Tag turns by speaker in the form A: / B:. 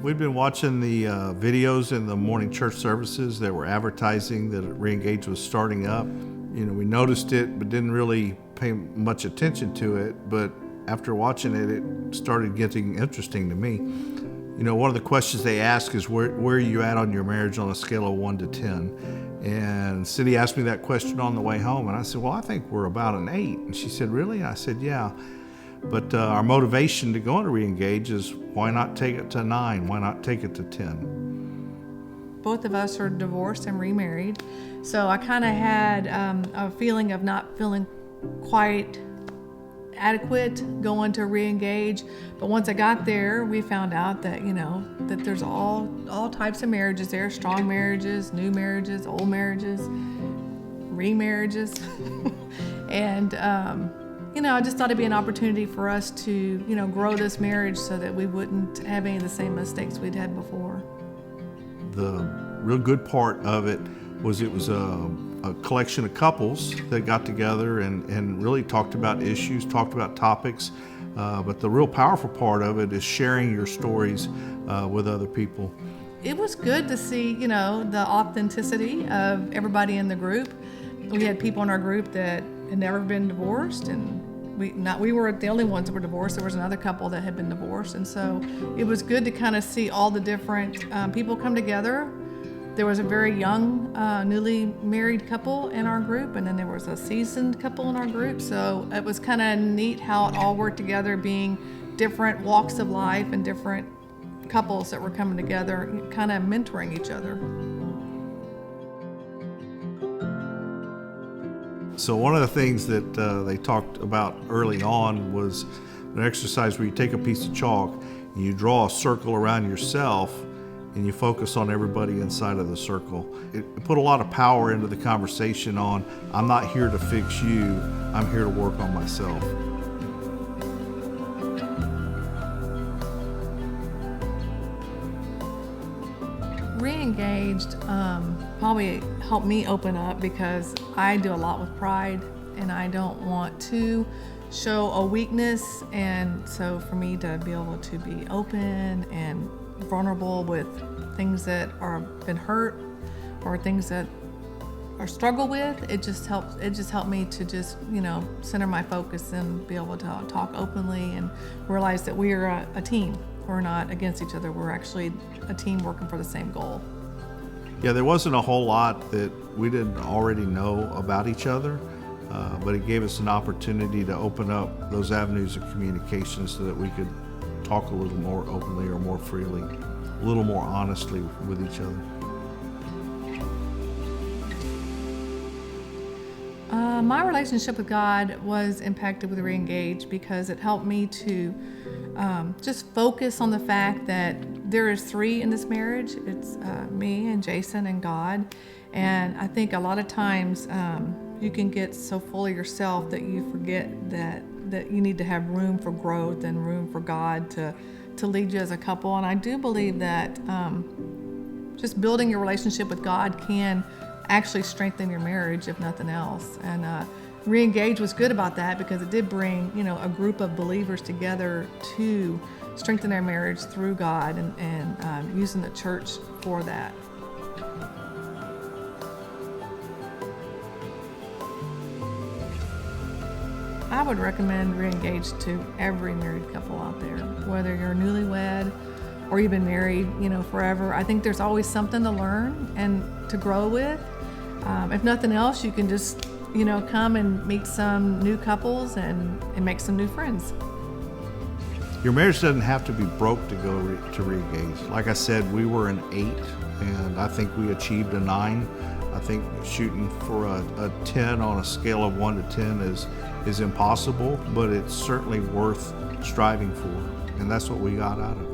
A: We'd been watching the videos in the morning church services that were advertising that Reengage was starting up. We noticed it, but didn't really pay much attention to it. But after watching it, it started getting interesting to me. One of the questions they ask is, where are you at on your marriage on a scale of 1 to 10? And Cindy asked me that question on the way home, and I said, well, I think we're about an 8. And she said, really? And I said, yeah. But our motivation to go into Reengage is, why not take it to 9? Why not take it to 10?
B: Both of us are divorced and remarried, so I kind of had a feeling of not feeling quite adequate going to Reengage. But once I got there, we found out that that there's all types of marriages there: strong marriages, new marriages, old marriages, remarriages, and I just thought it'd be an opportunity for us to grow this marriage so that we wouldn't have any of the same mistakes we'd had before.
A: The real good part of it was a collection of couples that got together and really talked about issues, talked about topics. But the real powerful part of it is sharing your stories with other people.
B: It was good to see, the authenticity of everybody in the group. We had people in our group that had never been divorced, and we weren't the only ones that were divorced. There was another couple that had been divorced, and so it was good to kind of see all the different people come together. There was a very young, newly married couple in our group, and then there was a seasoned couple in our group. So it was kind of neat how it all worked together, being different walks of life and different couples that were coming together, kind of mentoring each other.
A: So one of the things that they talked about early on was an exercise where you take a piece of chalk and you draw a circle around yourself and you focus on everybody inside of the circle. It put a lot of power into the conversation on, I'm not here to fix you, I'm here to work on myself.
B: Reengaged probably helped me open up, because I do a lot with pride and I don't want to show a weakness, and so for me to be able to be open and vulnerable with things that are been hurt or things that I struggle with, it just helped me to just center my focus and be able to talk openly and realize that we are a team. We're not against each other. We're actually a team working for the same goal.
A: Yeah, there wasn't a whole lot that we didn't already know about each other, but it gave us an opportunity to open up those avenues of communication so that we could talk a little more openly or more freely, a little more honestly with each other.
B: My relationship with God was impacted with Reengage because it helped me to just focus on the fact that there is 3 in this marriage. It's me and Jason and God. And I think a lot of times you can get so full of yourself that you forget that you need to have room for growth and room for God to lead you as a couple. And I do believe that just building your relationship with God can actually strengthen your marriage, if nothing else. And Reengage was good about that, because it did bring a group of believers together to strengthen their marriage through God, and using the church for that. I would recommend Reengage to every married couple out there, whether you're newlywed or you've been married forever. I think there's always something to learn and to grow with. If nothing else, you can just come and meet some new couples and make some new friends.
A: Your marriage doesn't have to be broke to go to Reengage. Like I said, we were an 8, and I think we achieved a 9. I think shooting for a 10 on a scale of 1 to 10 is impossible, but it's certainly worth striving for, and that's what we got out of it.